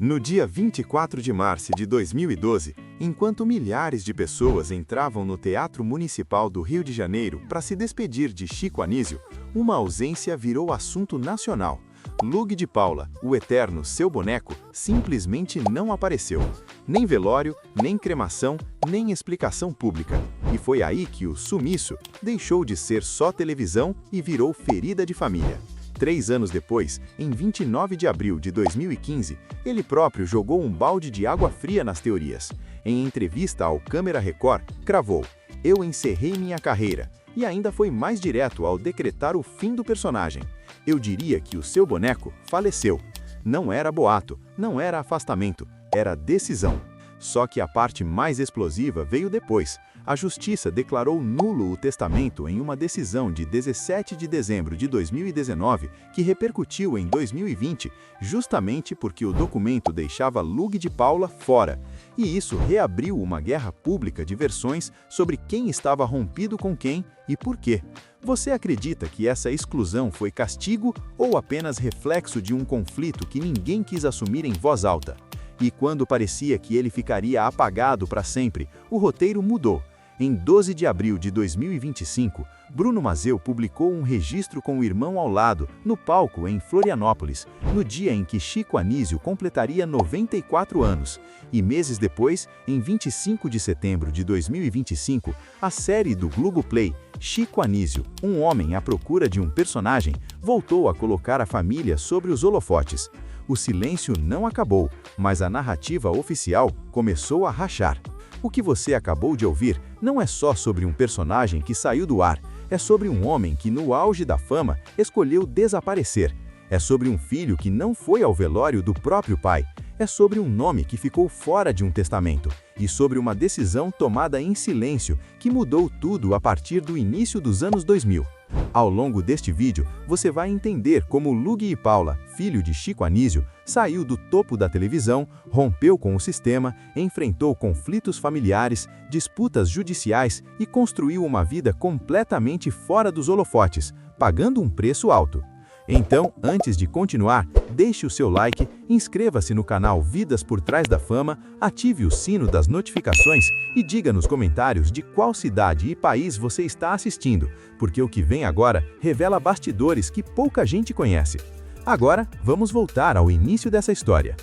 No dia 24 de março de 2012, enquanto milhares de pessoas entravam no Teatro Municipal do Rio de Janeiro para se despedir de Chico Anísio, uma ausência virou assunto nacional. Lug de Paula, o eterno Seu Boneco, simplesmente não apareceu. Nem velório, nem cremação, nem explicação pública. E foi aí que o sumiço deixou de ser só televisão e virou ferida de família. 3 anos depois, em 29 de abril de 2015, ele próprio jogou um balde de água fria nas teorias. Em entrevista ao Câmera Record, cravou: "Eu encerrei minha carreira", e ainda foi mais direto ao decretar o fim do personagem. Eu diria que o Seu Boneco faleceu. Não era boato, não era afastamento, era decisão. Só que a parte mais explosiva veio depois. A Justiça declarou nulo o testamento em uma decisão de 17 de dezembro de 2019, que repercutiu em 2020, justamente porque o documento deixava Lug de Paula fora. E isso reabriu uma guerra pública de versões sobre quem estava rompido com quem e por quê. Você acredita que essa exclusão foi castigo ou apenas reflexo de um conflito que ninguém quis assumir em voz alta? E quando parecia que ele ficaria apagado para sempre, o roteiro mudou. Em 12 de abril de 2025, Bruno Mazzeo publicou um registro com o irmão ao lado, no palco em Florianópolis, no dia em que Chico Anísio completaria 94 anos. E meses depois, em 25 de setembro de 2025, a série do Globoplay, Chico Anísio, um homem à procura de um personagem, voltou a colocar a família sobre os holofotes. O silêncio não acabou, mas a narrativa oficial começou a rachar. O que você acabou de ouvir não é só sobre um personagem que saiu do ar, é sobre um homem que, no auge da fama, escolheu desaparecer. É sobre um filho que não foi ao velório do próprio pai. É sobre um nome que ficou fora de um testamento. E sobre uma decisão tomada em silêncio, que mudou tudo a partir do início dos anos 2000. Ao longo deste vídeo, você vai entender como Lug e Paula, filho de Chico Anísio, saiu do topo da televisão, rompeu com o sistema, enfrentou conflitos familiares, disputas judiciais e construiu uma vida completamente fora dos holofotes, pagando um preço alto. Então, antes de continuar, deixe o seu like, inscreva-se no canal Vidas por Trás da Fama, ative o sino das notificações e diga nos comentários de qual cidade e país você está assistindo, porque o que vem agora revela bastidores que pouca gente conhece. Agora, vamos voltar ao início dessa história.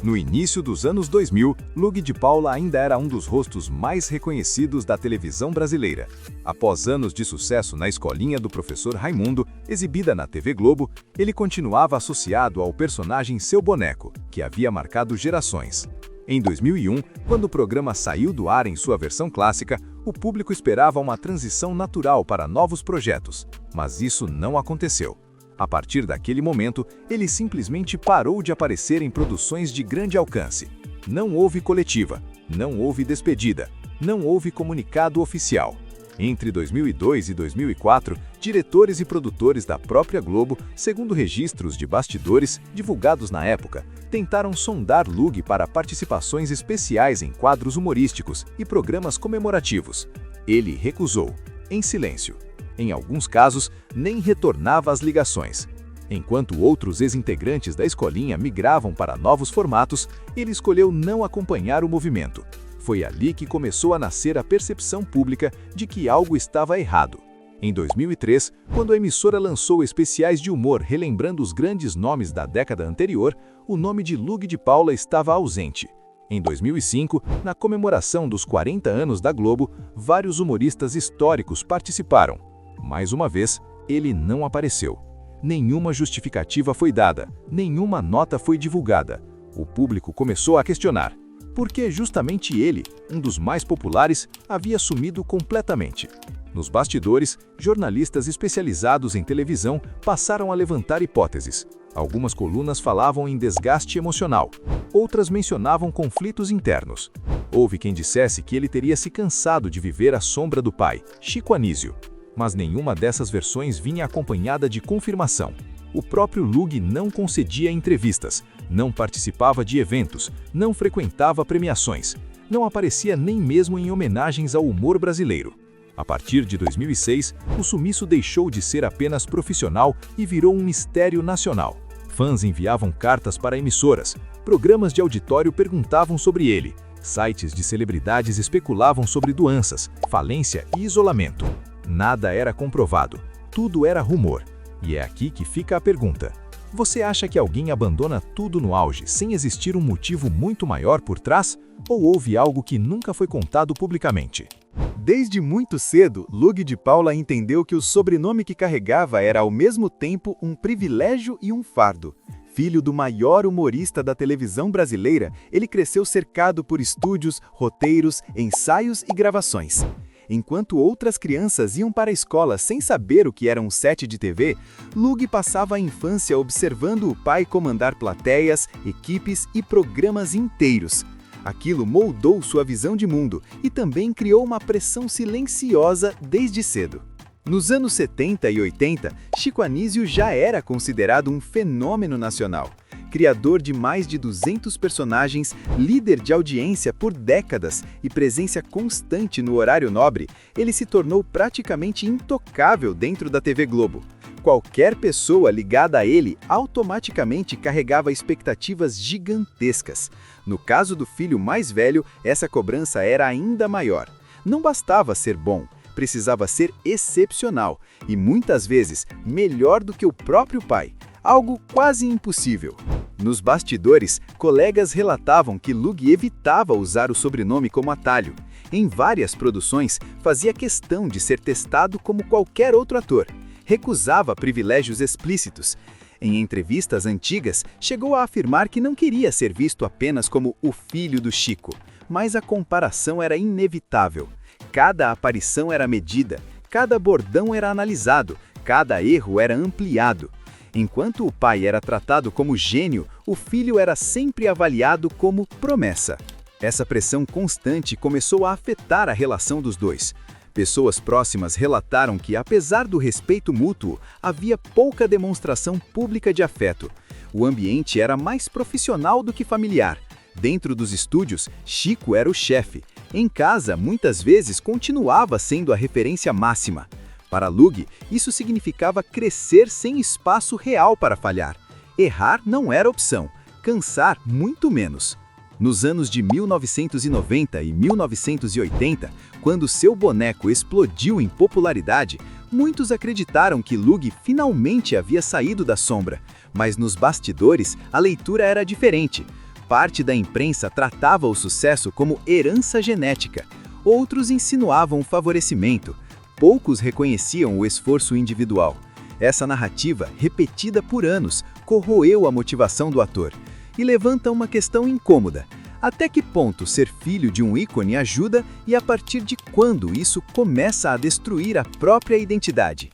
No início dos anos 2000, Lug de Paula ainda era um dos rostos mais reconhecidos da televisão brasileira. Após anos de sucesso na Escolinha do Professor Raimundo, exibida na TV Globo, ele continuava associado ao personagem Seu Boneco, que havia marcado gerações. Em 2001, quando o programa saiu do ar em sua versão clássica, o público esperava uma transição natural para novos projetos, mas isso não aconteceu. A partir daquele momento, ele simplesmente parou de aparecer em produções de grande alcance. Não houve coletiva, não houve despedida, não houve comunicado oficial. Entre 2002 e 2004, diretores e produtores da própria Globo, segundo registros de bastidores divulgados na época, tentaram sondar Lug para participações especiais em quadros humorísticos e programas comemorativos. Ele recusou, em silêncio. Em alguns casos, nem retornava às ligações. Enquanto outros ex-integrantes da escolinha migravam para novos formatos, ele escolheu não acompanhar o movimento. Foi ali que começou a nascer a percepção pública de que algo estava errado. Em 2003, quando a emissora lançou especiais de humor relembrando os grandes nomes da década anterior, o nome de Lug de Paula estava ausente. Em 2005, na comemoração dos 40 anos da Globo, vários humoristas históricos participaram. Mais uma vez, ele não apareceu. Nenhuma justificativa foi dada, nenhuma nota foi divulgada. O público começou a questionar por que justamente ele, um dos mais populares, havia sumido completamente. Nos bastidores, jornalistas especializados em televisão passaram a levantar hipóteses. Algumas colunas falavam em desgaste emocional, outras mencionavam conflitos internos. Houve quem dissesse que ele teria se cansado de viver à sombra do pai, Chico Anísio. Mas nenhuma dessas versões vinha acompanhada de confirmação. O próprio Lug não concedia entrevistas, não participava de eventos, não frequentava premiações, não aparecia nem mesmo em homenagens ao humor brasileiro. A partir de 2006, o sumiço deixou de ser apenas profissional e virou um mistério nacional. Fãs enviavam cartas para emissoras, Programas de auditório perguntavam sobre ele. Sites de celebridades especulavam sobre doenças, falência e isolamento. Nada era comprovado, tudo era rumor. E é aqui que fica a pergunta. Você acha que alguém abandona tudo no auge sem existir um motivo muito maior por trás? Ou houve algo que nunca foi contado publicamente? Desde muito cedo, Lug de Paula entendeu que o sobrenome que carregava era ao mesmo tempo um privilégio e um fardo. Filho do maior humorista da televisão brasileira, ele cresceu cercado por estúdios, roteiros, ensaios e gravações. Enquanto outras crianças iam para a escola sem saber o que era um set de TV, Lug passava a infância observando o pai comandar plateias, equipes e programas inteiros. Aquilo moldou sua visão de mundo e também criou uma pressão silenciosa desde cedo. Nos anos 70 e 80, Chico Anísio já era considerado um fenômeno nacional. Criador de mais de 200 personagens, líder de audiência por décadas e presença constante no horário nobre, ele se tornou praticamente intocável dentro da TV Globo. Qualquer pessoa ligada a ele automaticamente carregava expectativas gigantescas. No caso do filho mais velho, essa cobrança era ainda maior. Não bastava ser bom, precisava ser excepcional e, muitas vezes, melhor do que o próprio pai. Algo quase impossível. Nos bastidores, colegas relatavam que Lug evitava usar o sobrenome como atalho. Em várias produções, fazia questão de ser testado como qualquer outro ator. Recusava privilégios explícitos. Em entrevistas antigas, chegou a afirmar que não queria ser visto apenas como o filho do Chico, mas a comparação era inevitável. Cada aparição era medida, cada bordão era analisado, cada erro era ampliado. Enquanto o pai era tratado como gênio, o filho era sempre avaliado como promessa. Essa pressão constante começou a afetar a relação dos dois. Pessoas próximas relataram que, apesar do respeito mútuo, havia pouca demonstração pública de afeto. O ambiente era mais profissional do que familiar. Dentro dos estúdios, Chico era o chefe. Em casa, muitas vezes, continuava sendo a referência máxima. Para Lug, isso significava crescer sem espaço real para falhar. Errar não era opção, cansar muito menos. Nos anos de 1990 e 1980, quando seu boneco explodiu em popularidade, muitos acreditaram que Lug finalmente havia saído da sombra. Mas nos bastidores, a leitura era diferente. Parte da imprensa tratava o sucesso como herança genética. Outros insinuavam o favorecimento. Poucos reconheciam o esforço individual. Essa narrativa, repetida por anos, corroeu a motivação do ator e levanta uma questão incômoda. Até que ponto ser filho de um ícone ajuda e a partir de quando isso começa a destruir a própria identidade?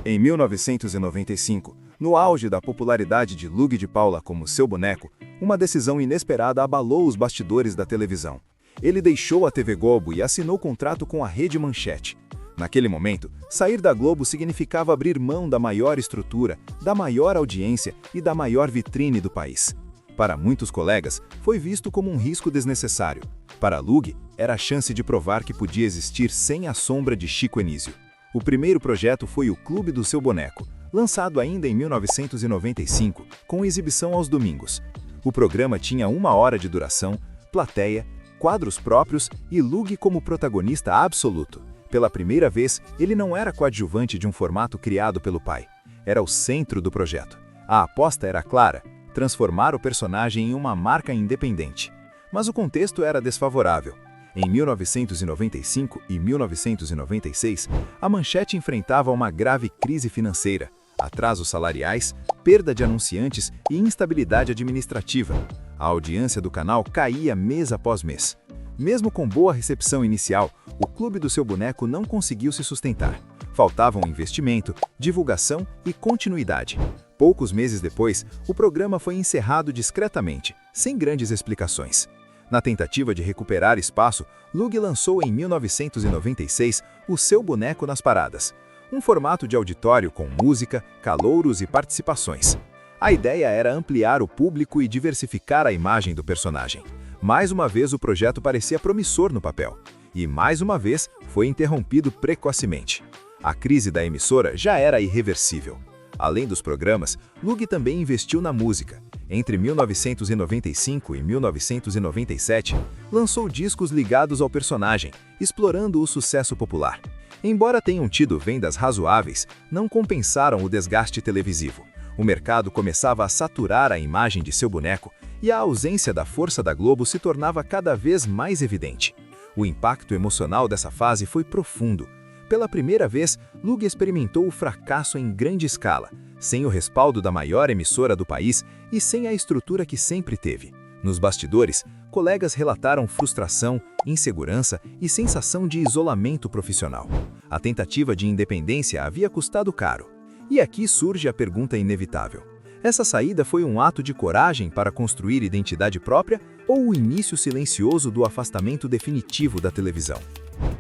Em 1995, no auge da popularidade de Lug de Paula como seu boneco, uma decisão inesperada abalou os bastidores da televisão. Ele deixou a TV Globo e assinou contrato com a Rede Manchete. Naquele momento, sair da Globo significava abrir mão da maior estrutura, da maior audiência e da maior vitrine do país. Para muitos colegas, foi visto como um risco desnecessário. Para Lug, era a chance de provar que podia existir sem a sombra de Chico Anísio. O primeiro projeto foi o Clube do Seu Boneco, lançado ainda em 1995, com exibição aos domingos. O programa tinha 1 hora de duração, plateia, quadros próprios e Lug como protagonista absoluto. Pela primeira vez, ele não era coadjuvante de um formato criado pelo pai. Era o centro do projeto. A aposta era clara: transformar o personagem em uma marca independente. Mas o contexto era desfavorável. Em 1995 e 1996, a Manchete enfrentava uma grave crise financeira, atrasos salariais, perda de anunciantes e instabilidade administrativa. A audiência do canal caía mês após mês. Mesmo com boa recepção inicial, o Clube do Seu Boneco não conseguiu se sustentar. Faltavam investimento, divulgação e continuidade. Poucos meses depois, o programa foi encerrado discretamente, sem grandes explicações. Na tentativa de recuperar espaço, Lug lançou em 1996 o Seu Boneco nas Paradas, um formato de auditório com música, calouros e participações. A ideia era ampliar o público e diversificar a imagem do personagem. Mais uma vez o projeto parecia promissor no papel. E mais uma vez foi interrompido precocemente. A crise da emissora já era irreversível. Além dos programas, Lug também investiu na música. Entre 1995 e 1997, lançou discos ligados ao personagem, explorando o sucesso popular. Embora tenham tido vendas razoáveis, não compensaram o desgaste televisivo. O mercado começava a saturar a imagem de seu boneco e a ausência da força da Globo se tornava cada vez mais evidente. O impacto emocional dessa fase foi profundo. Pela primeira vez, Lug experimentou o fracasso em grande escala, sem o respaldo da maior emissora do país e sem a estrutura que sempre teve. Nos bastidores, colegas relataram frustração, insegurança e sensação de isolamento profissional. A tentativa de independência havia custado caro. E aqui surge a pergunta inevitável. Essa saída foi um ato de coragem para construir identidade própria ou o início silencioso do afastamento definitivo da televisão?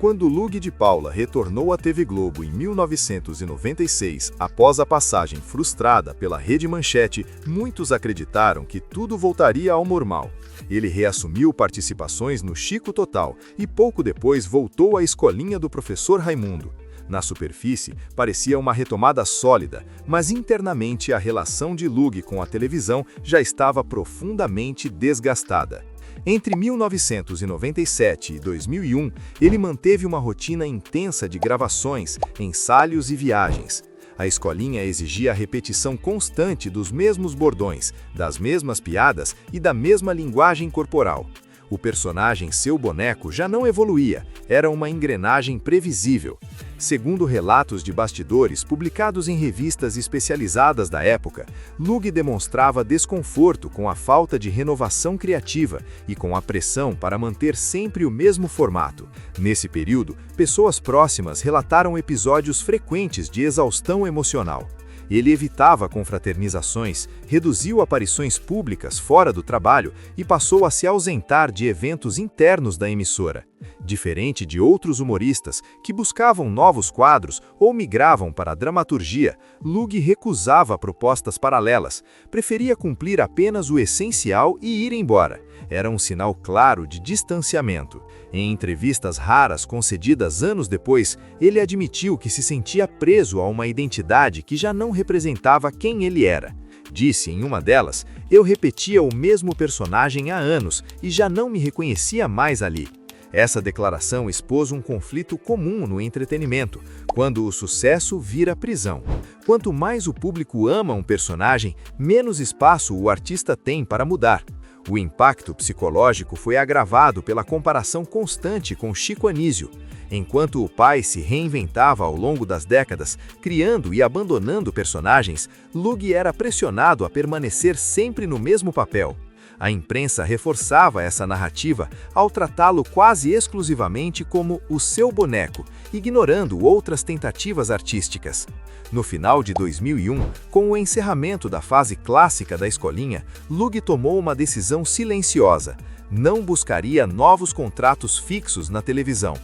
Quando Lug de Paula retornou à TV Globo em 1996, após a passagem frustrada pela Rede Manchete, muitos acreditaram que tudo voltaria ao normal. Ele reassumiu participações no Chico Total e pouco depois voltou à escolinha do professor Raimundo. Na superfície, parecia uma retomada sólida, mas internamente a relação de Lug com a televisão já estava profundamente desgastada. Entre 1997 e 2001, ele manteve uma rotina intensa de gravações, ensaios e viagens. A escolinha exigia a repetição constante dos mesmos bordões, das mesmas piadas e da mesma linguagem corporal. O personagem Seu Boneco já não evoluía, era uma engrenagem previsível. Segundo relatos de bastidores publicados em revistas especializadas da época, Lug demonstrava desconforto com a falta de renovação criativa e com a pressão para manter sempre o mesmo formato. Nesse período, pessoas próximas relataram episódios frequentes de exaustão emocional. Ele evitava confraternizações, reduziu aparições públicas fora do trabalho e passou a se ausentar de eventos internos da emissora. Diferente de outros humoristas que buscavam novos quadros ou migravam para a dramaturgia, Lug recusava propostas paralelas, preferia cumprir apenas o essencial e ir embora. Era um sinal claro de distanciamento. Em entrevistas raras concedidas anos depois, ele admitiu que se sentia preso a uma identidade que já não representava quem ele era. Disse em uma delas: "Eu repetia o mesmo personagem há anos e já não me reconhecia mais ali." Essa declaração expôs um conflito comum no entretenimento, quando o sucesso vira prisão. Quanto mais o público ama um personagem, menos espaço o artista tem para mudar. O impacto psicológico foi agravado pela comparação constante com Chico Anísio. Enquanto o pai se reinventava ao longo das décadas, criando e abandonando personagens, Lug era pressionado a permanecer sempre no mesmo papel. A imprensa reforçava essa narrativa ao tratá-lo quase exclusivamente como o seu boneco, ignorando outras tentativas artísticas. No final de 2001, com o encerramento da fase clássica da escolinha, Lug tomou uma decisão silenciosa. Não buscaria novos contratos fixos na televisão.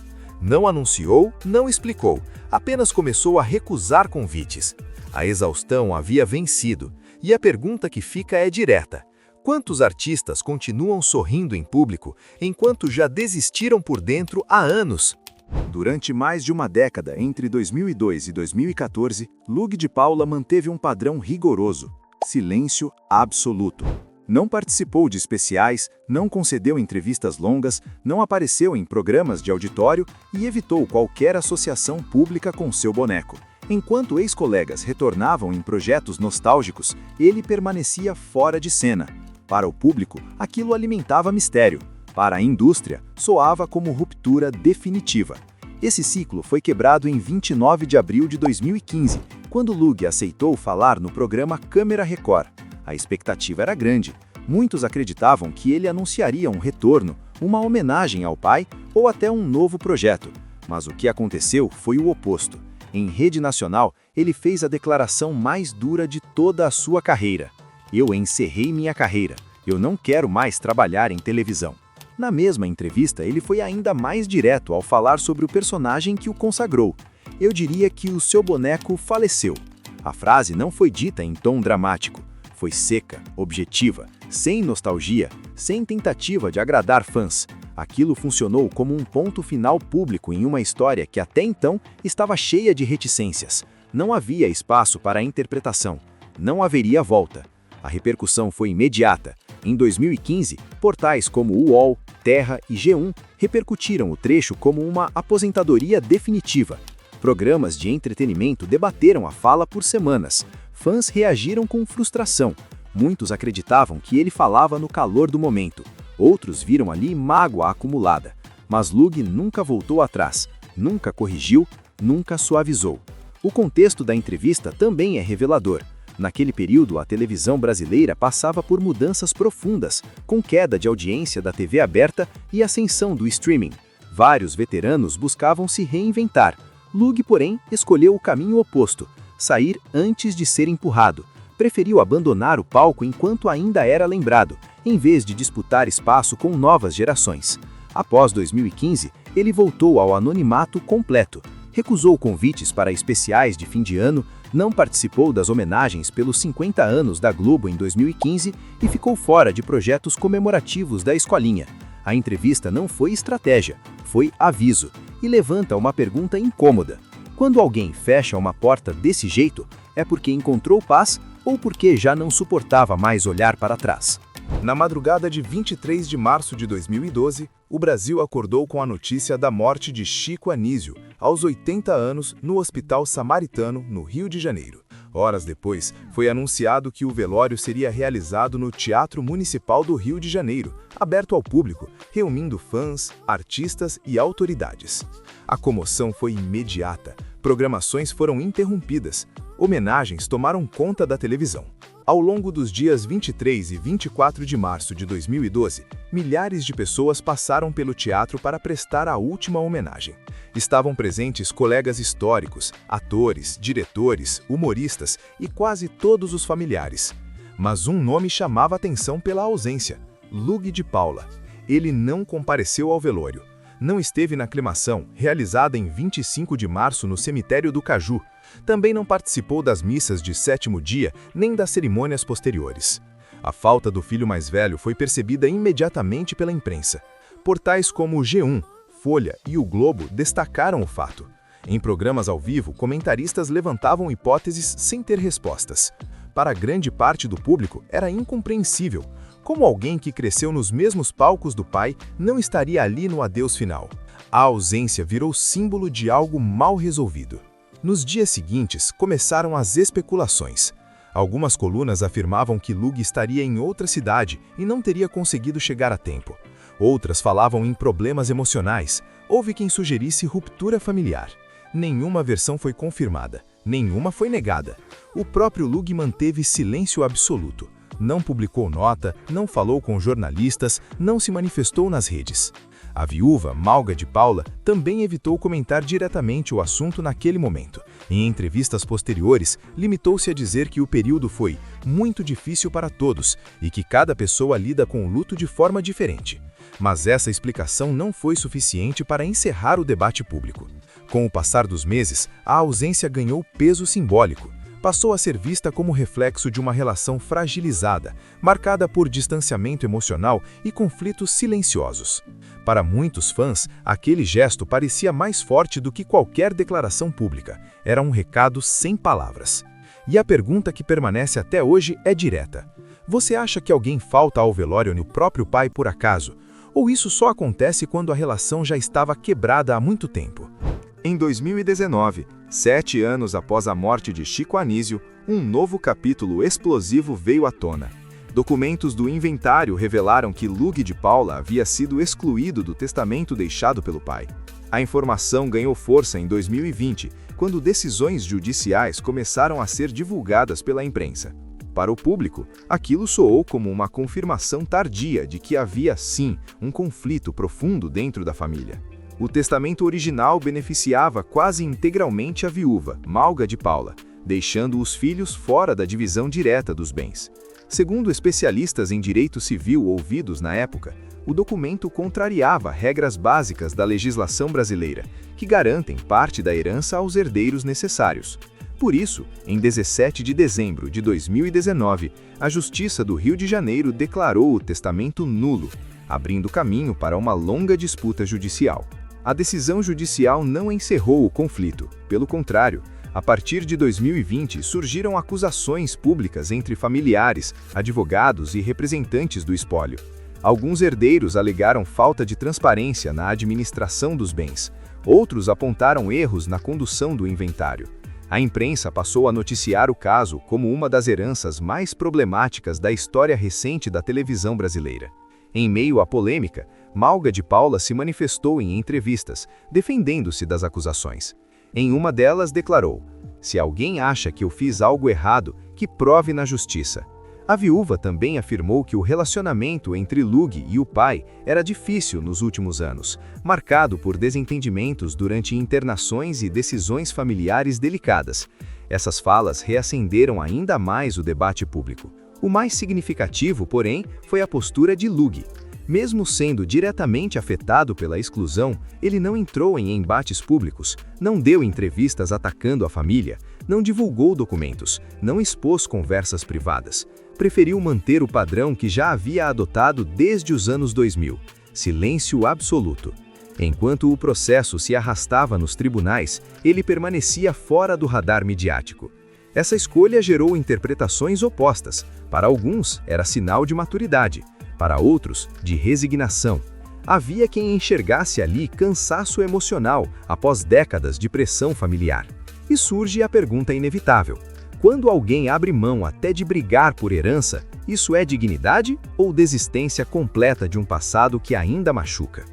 Não anunciou, não explicou, apenas começou a recusar convites. A exaustão havia vencido, e a pergunta que fica é direta: quantos artistas continuam sorrindo em público enquanto já desistiram por dentro há anos? Durante mais de uma década, entre 2002 e 2014, Lug de Paula manteve um padrão rigoroso: silêncio absoluto. Não participou de especiais, não concedeu entrevistas longas, não apareceu em programas de auditório e evitou qualquer associação pública com seu boneco. Enquanto ex-colegas retornavam em projetos nostálgicos, ele permanecia fora de cena. Para o público, aquilo alimentava mistério. Para a indústria, soava como ruptura definitiva. Esse ciclo foi quebrado em 29 de abril de 2015, quando Lug aceitou falar no programa Câmera Record. A expectativa era grande. Muitos acreditavam que ele anunciaria um retorno, uma homenagem ao pai ou até um novo projeto. Mas o que aconteceu foi o oposto. Em rede nacional, ele fez a declaração mais dura de toda a sua carreira: "Eu encerrei minha carreira. Eu não quero mais trabalhar em televisão." Na mesma entrevista, ele foi ainda mais direto ao falar sobre o personagem que o consagrou. "Eu diria que o seu boneco faleceu." A frase não foi dita em tom dramático. Foi seca, objetiva, sem nostalgia, sem tentativa de agradar fãs. Aquilo funcionou como um ponto final público em uma história que até então estava cheia de reticências. Não havia espaço para a interpretação. Não haveria volta. A repercussão foi imediata. Em 2015, portais como o UOL, Terra e G1 repercutiram o trecho como uma aposentadoria definitiva. Programas de entretenimento debateram a fala por semanas. Fãs reagiram com frustração. Muitos acreditavam que ele falava no calor do momento. Outros viram ali mágoa acumulada. Mas Lug nunca voltou atrás, nunca corrigiu, nunca suavizou. O contexto da entrevista também é revelador. Naquele período, a televisão brasileira passava por mudanças profundas, com queda de audiência da TV aberta e ascensão do streaming. Vários veteranos buscavam se reinventar. Lug, porém, escolheu o caminho oposto: sair antes de ser empurrado. Preferiu abandonar o palco enquanto ainda era lembrado, em vez de disputar espaço com novas gerações. Após 2015, ele voltou ao anonimato completo. Recusou convites para especiais de fim de ano, não participou das homenagens pelos 50 anos da Globo em 2015 e ficou fora de projetos comemorativos da escolinha. A entrevista não foi estratégia, foi aviso, e levanta uma pergunta incômoda. Quando alguém fecha uma porta desse jeito, é porque encontrou paz ou porque já não suportava mais olhar para trás? Na madrugada de 23 de março de 2012, o Brasil acordou com a notícia da morte de Chico Anísio, aos 80 anos, no Hospital Samaritano, no Rio de Janeiro. Horas depois, foi anunciado que o velório seria realizado no Teatro Municipal do Rio de Janeiro, aberto ao público, reunindo fãs, artistas e autoridades. A comoção foi imediata. Programações foram interrompidas. Homenagens tomaram conta da televisão. Ao longo dos dias 23 e 24 de março de 2012, milhares de pessoas passaram pelo teatro para prestar a última homenagem. Estavam presentes colegas históricos, atores, diretores, humoristas e quase todos os familiares. Mas um nome chamava atenção pela ausência: Lug de Paula. Ele não compareceu ao velório. Não esteve na cremação, realizada em 25 de março no cemitério do Caju. Também não participou das missas de sétimo dia, nem das cerimônias posteriores. A falta do filho mais velho foi percebida imediatamente pela imprensa. Portais como o G1, Folha e o Globo destacaram o fato. Em programas ao vivo, comentaristas levantavam hipóteses sem ter respostas. Para grande parte do público, era incompreensível como alguém que cresceu nos mesmos palcos do pai não estaria ali no adeus final. A ausência virou símbolo de algo mal resolvido. Nos dias seguintes, começaram as especulações. Algumas colunas afirmavam que Lug estaria em outra cidade e não teria conseguido chegar a tempo. Outras falavam em problemas emocionais. Houve quem sugerisse ruptura familiar. Nenhuma versão foi confirmada, nenhuma foi negada. O próprio Lug manteve silêncio absoluto. Não publicou nota, não falou com jornalistas, não se manifestou nas redes. A viúva, Malga de Paula, também evitou comentar diretamente o assunto naquele momento. Em entrevistas posteriores, limitou-se a dizer que o período foi muito difícil para todos e que cada pessoa lida com o luto de forma diferente. Mas essa explicação não foi suficiente para encerrar o debate público. Com o passar dos meses, a ausência ganhou peso simbólico. Passou a ser vista como reflexo de uma relação fragilizada, marcada por distanciamento emocional e conflitos silenciosos. Para muitos fãs, aquele gesto parecia mais forte do que qualquer declaração pública. Era um recado sem palavras. E a pergunta que permanece até hoje é direta: você acha que alguém falta ao velório no próprio pai por acaso? Ou isso só acontece quando a relação já estava quebrada há muito tempo? Em 2019, 7 anos após a morte de Chico Anísio, um novo capítulo explosivo veio à tona. Documentos do inventário revelaram que Lug de Paula havia sido excluído do testamento deixado pelo pai. A informação ganhou força em 2020, quando decisões judiciais começaram a ser divulgadas pela imprensa. Para o público, aquilo soou como uma confirmação tardia de que havia, sim, um conflito profundo dentro da família. O testamento original beneficiava quase integralmente a viúva, Malga de Paula, deixando os filhos fora da divisão direta dos bens. Segundo especialistas em direito civil ouvidos na época, o documento contrariava regras básicas da legislação brasileira, que garantem parte da herança aos herdeiros necessários. Por isso, em 17 de dezembro de 2019, a Justiça do Rio de Janeiro declarou o testamento nulo, abrindo caminho para uma longa disputa judicial. A decisão judicial não encerrou o conflito. Pelo contrário, A partir de 2020, surgiram acusações públicas entre familiares, advogados e representantes do espólio. Alguns herdeiros alegaram falta de transparência na administração dos bens. Outros apontaram erros na condução do inventário. A imprensa passou a noticiar o caso como uma das heranças mais problemáticas da história recente da televisão brasileira. Em meio à polêmica, Malga de Paula se manifestou em entrevistas, defendendo-se das acusações. Em uma delas declarou: "Se alguém acha que eu fiz algo errado, que prove na justiça." A viúva também afirmou que o relacionamento entre Lug e o pai era difícil nos últimos anos, marcado por desentendimentos durante internações e decisões familiares delicadas. Essas falas reacenderam ainda mais o debate público. O mais significativo, porém, foi a postura de Lug. Mesmo sendo diretamente afetado pela exclusão, ele não entrou em embates públicos, não deu entrevistas atacando a família, não divulgou documentos, não expôs conversas privadas. Preferiu manter o padrão que já havia adotado desde os anos 2000, silêncio absoluto. Enquanto o processo se arrastava nos tribunais, ele permanecia fora do radar midiático. Essa escolha gerou interpretações opostas. Para alguns, era sinal de maturidade. Para outros, de resignação. Havia quem enxergasse ali cansaço emocional após décadas de pressão familiar. E surge a pergunta inevitável: quando alguém abre mão até de brigar por herança, isso é dignidade ou desistência completa de um passado que ainda machuca?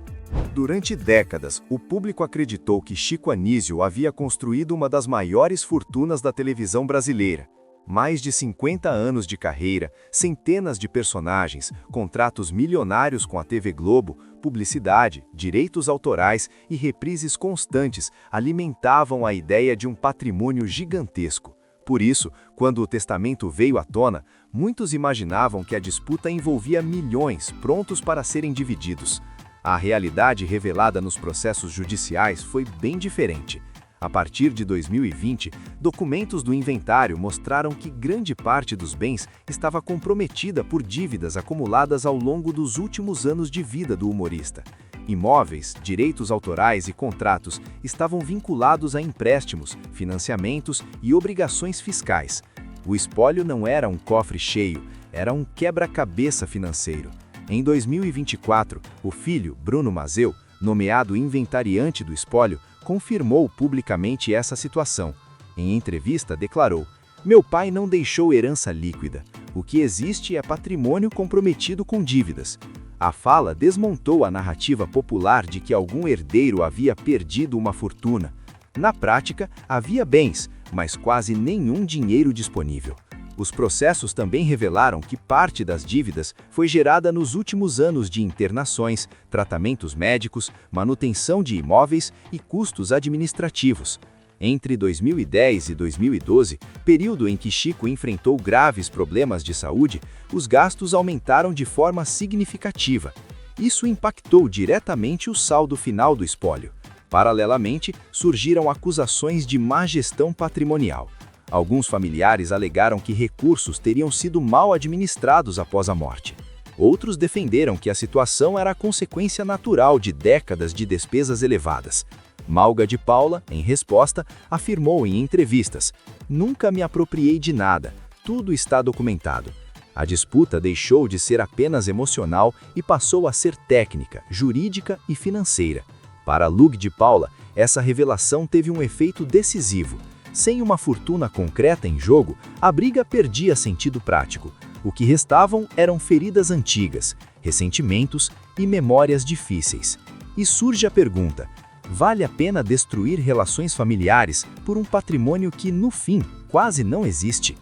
Durante décadas, o público acreditou que Chico Anísio havia construído uma das maiores fortunas da televisão brasileira. Mais de 50 anos de carreira, centenas de personagens, contratos milionários com a TV Globo, publicidade, direitos autorais e reprises constantes alimentavam a ideia de um patrimônio gigantesco. Por isso, quando o testamento veio à tona, muitos imaginavam que a disputa envolvia milhões prontos para serem divididos. A realidade revelada nos processos judiciais foi bem diferente. A partir de 2020, documentos do inventário mostraram que grande parte dos bens estava comprometida por dívidas acumuladas ao longo dos últimos anos de vida do humorista. Imóveis, direitos autorais e contratos estavam vinculados a empréstimos, financiamentos e obrigações fiscais. O espólio não era um cofre cheio, era um quebra-cabeça financeiro. Em 2024, o filho, Bruno Mazeu, nomeado inventariante do espólio, confirmou publicamente essa situação. Em entrevista, declarou: "Meu pai não deixou herança líquida. O que existe é patrimônio comprometido com dívidas." A fala desmontou a narrativa popular de que algum herdeiro havia perdido uma fortuna. Na prática, havia bens, mas quase nenhum dinheiro disponível. Os processos também revelaram que parte das dívidas foi gerada nos últimos anos de internações, tratamentos médicos, manutenção de imóveis e custos administrativos. Entre 2010 e 2012, período em que Chico enfrentou graves problemas de saúde, os gastos aumentaram de forma significativa. Isso impactou diretamente o saldo final do espólio. Paralelamente, surgiram acusações de má gestão patrimonial. Alguns familiares alegaram que recursos teriam sido mal administrados após a morte. Outros defenderam que a situação era a consequência natural de décadas de despesas elevadas. Malga de Paula, em resposta, afirmou em entrevistas: "Nunca me apropriei de nada, tudo está documentado." A disputa deixou de ser apenas emocional e passou a ser técnica, jurídica e financeira. Para Lug de Paula, essa revelação teve um efeito decisivo. Sem uma fortuna concreta em jogo, a briga perdia sentido prático. O que restavam eram feridas antigas, ressentimentos e memórias difíceis. E surge a pergunta: vale a pena destruir relações familiares por um patrimônio que, no fim, quase não existe?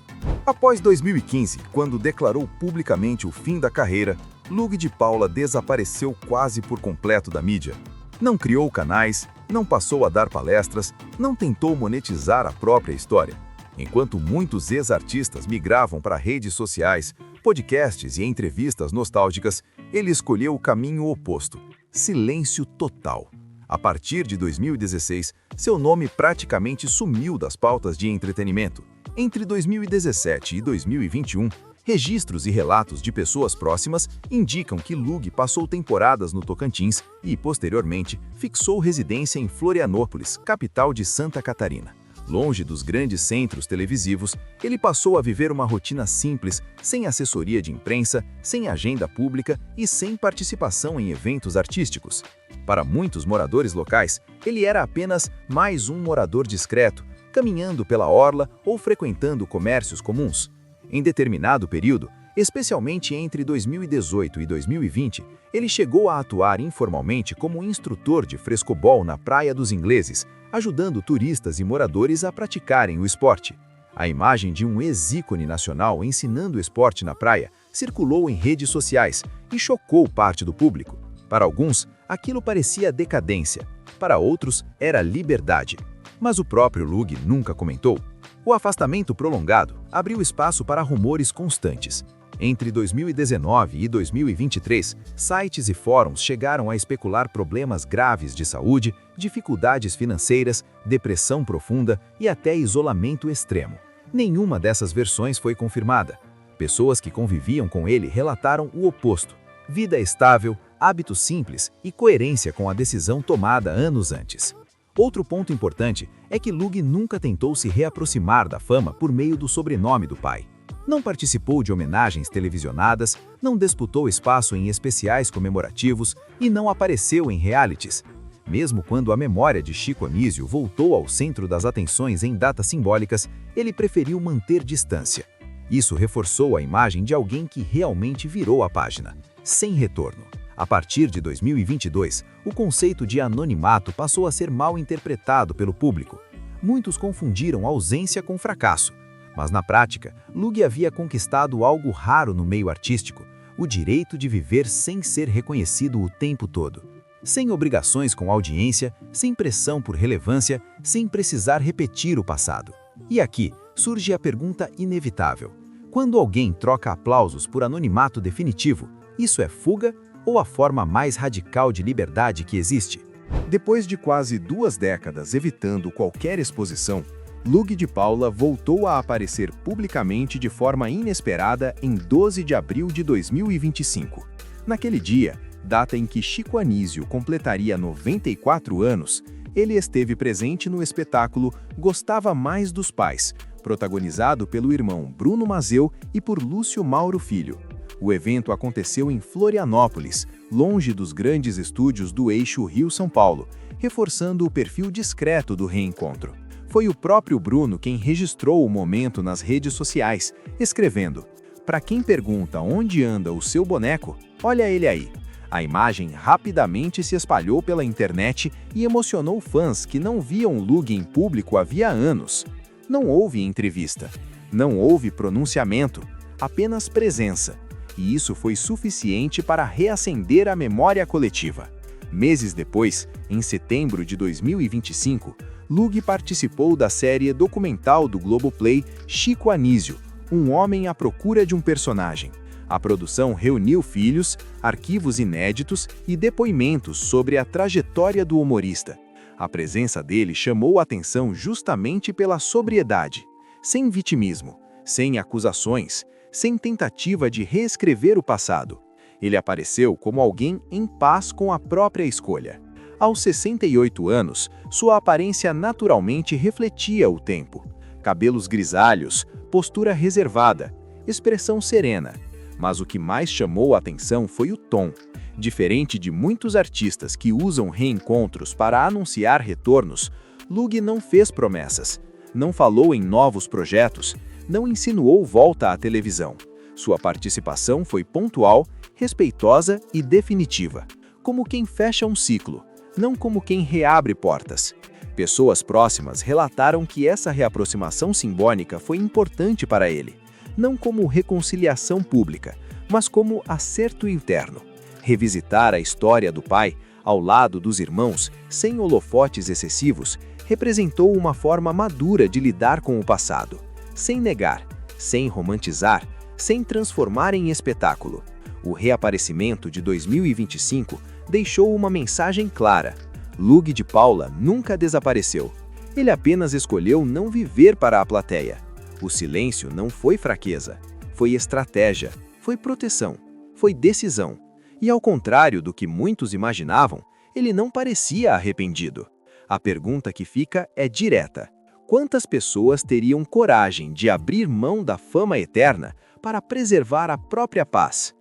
Após 2015, quando declarou publicamente o fim da carreira, Lug de Paula desapareceu quase por completo da mídia. Não criou canais, não passou a dar palestras, não tentou monetizar a própria história. Enquanto muitos ex-artistas migravam para redes sociais, podcasts e entrevistas nostálgicas, ele escolheu o caminho oposto: silêncio total. A partir de 2016, seu nome praticamente sumiu das pautas de entretenimento. Entre 2017 e 2021, registros e relatos de pessoas próximas indicam que Lug passou temporadas no Tocantins e, posteriormente, fixou residência em Florianópolis, capital de Santa Catarina. Longe dos grandes centros televisivos, ele passou a viver uma rotina simples, sem assessoria de imprensa, sem agenda pública e sem participação em eventos artísticos. Para muitos moradores locais, ele era apenas mais um morador discreto, caminhando pela orla ou frequentando comércios comuns. Em determinado período, especialmente entre 2018 e 2020, ele chegou a atuar informalmente como instrutor de frescobol na Praia dos Ingleses, ajudando turistas e moradores a praticarem o esporte. A imagem de um ex-ícone nacional ensinando esporte na praia circulou em redes sociais e chocou parte do público. Para alguns, aquilo parecia decadência, para outros, era liberdade. Mas o próprio Lug nunca comentou. O afastamento prolongado abriu espaço para rumores constantes. Entre 2019 e 2023, sites e fóruns chegaram a especular problemas graves de saúde, dificuldades financeiras, depressão profunda e até isolamento extremo. Nenhuma dessas versões foi confirmada. Pessoas que conviviam com ele relataram o oposto: vida estável, hábitos simples e coerência com a decisão tomada anos antes. Outro ponto importante é que Lug nunca tentou se reaproximar da fama por meio do sobrenome do pai. Não participou de homenagens televisionadas, não disputou espaço em especiais comemorativos e não apareceu em realities. Mesmo quando a memória de Chico Anísio voltou ao centro das atenções em datas simbólicas, ele preferiu manter distância. Isso reforçou a imagem de alguém que realmente virou a página, sem retorno. A partir de 2022, o conceito de anonimato passou a ser mal interpretado pelo público. Muitos confundiram ausência com fracasso. Mas na prática, Lug havia conquistado algo raro no meio artístico: o direito de viver sem ser reconhecido o tempo todo. Sem obrigações com audiência, sem pressão por relevância, sem precisar repetir o passado. E aqui surge a pergunta inevitável: quando alguém troca aplausos por anonimato definitivo, isso é fuga ou a forma mais radical de liberdade que existe? Depois de quase 2 décadas evitando qualquer exposição, Lug de Paula voltou a aparecer publicamente de forma inesperada em 12 de abril de 2025. Naquele dia, data em que Chico Anísio completaria 94 anos, ele esteve presente no espetáculo Gostava Mais dos Pais, protagonizado pelo irmão Bruno Mazeu e por Lúcio Mauro Filho. O evento aconteceu em Florianópolis, longe dos grandes estúdios do eixo Rio-São Paulo, reforçando o perfil discreto do reencontro. Foi o próprio Bruno quem registrou o momento nas redes sociais, escrevendo: "Para quem pergunta onde anda o seu boneco, olha ele aí." A imagem rapidamente se espalhou pela internet e emocionou fãs que não viam Lug em público havia anos. Não houve entrevista, não houve pronunciamento, apenas presença. E isso foi suficiente para reacender a memória coletiva. Meses depois, em setembro de 2025, Lug participou da série documental do Globoplay Chico Anísio, um homem à procura de um personagem. A produção reuniu filhos, arquivos inéditos e depoimentos sobre a trajetória do humorista. A presença dele chamou a atenção justamente pela sobriedade, sem vitimismo, sem acusações, sem tentativa de reescrever o passado. Ele apareceu como alguém em paz com a própria escolha. Aos 68 anos, sua aparência naturalmente refletia o tempo. Cabelos grisalhos, postura reservada, expressão serena. Mas o que mais chamou a atenção foi o tom. Diferente de muitos artistas que usam reencontros para anunciar retornos, Lug não fez promessas, não falou em novos projetos, não insinuou volta à televisão. Sua participação foi pontual, respeitosa e definitiva, como quem fecha um ciclo, não como quem reabre portas. Pessoas próximas relataram que essa reaproximação simbólica foi importante para ele, não como reconciliação pública, mas como acerto interno. Revisitar a história do pai, ao lado dos irmãos, sem holofotes excessivos, representou uma forma madura de lidar com o passado, sem negar, sem romantizar, sem transformar em espetáculo. O reaparecimento de 2025 deixou uma mensagem clara: Lug de Paula nunca desapareceu. Ele apenas escolheu não viver para a plateia. O silêncio não foi fraqueza, foi estratégia, foi proteção, foi decisão. E ao contrário do que muitos imaginavam, ele não parecia arrependido. A pergunta que fica é direta: Quantas pessoas teriam coragem de abrir mão da fama eterna para preservar a própria paz?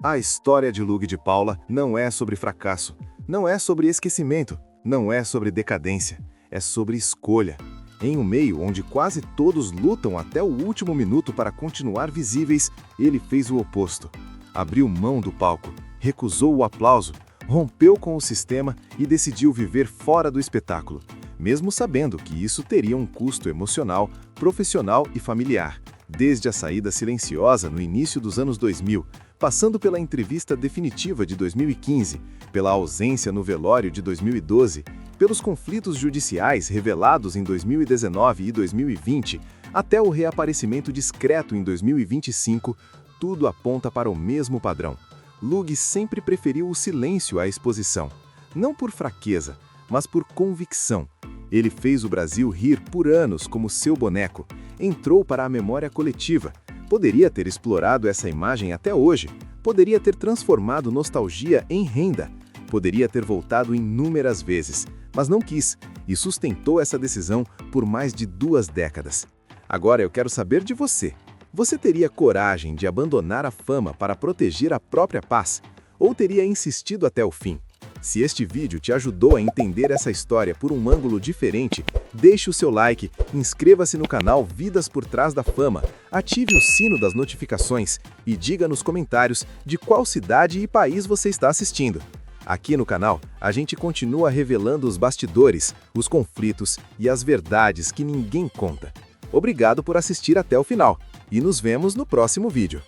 A história de Lug de Paula não é sobre fracasso, não é sobre esquecimento, não é sobre decadência, é sobre escolha. Em um meio onde quase todos lutam até o último minuto para continuar visíveis, ele fez o oposto. Abriu mão do palco, recusou o aplauso, rompeu com o sistema e decidiu viver fora do espetáculo, mesmo sabendo que isso teria um custo emocional, profissional e familiar. Desde a saída silenciosa no início dos anos 2000, passando pela entrevista definitiva de 2015, pela ausência no velório de 2012, pelos conflitos judiciais revelados em 2019 e 2020, até o reaparecimento discreto em 2025, tudo aponta para o mesmo padrão. Lug sempre preferiu o silêncio à exposição, não por fraqueza, mas por convicção. Ele fez o Brasil rir por anos como seu boneco, entrou para a memória coletiva. Poderia ter explorado essa imagem até hoje, poderia ter transformado nostalgia em renda, poderia ter voltado inúmeras vezes, mas não quis e sustentou essa decisão por mais de 2 décadas. Agora eu quero saber de você. Você teria coragem de abandonar a fama para proteger a própria paz? Ou teria insistido até o fim? Se este vídeo te ajudou a entender essa história por um ângulo diferente, deixe o seu like, inscreva-se no canal Vidas por Trás da Fama, ative o sino das notificações e diga nos comentários de qual cidade e país você está assistindo. Aqui no canal, a gente continua revelando os bastidores, os conflitos e as verdades que ninguém conta. Obrigado por assistir até o final e nos vemos no próximo vídeo.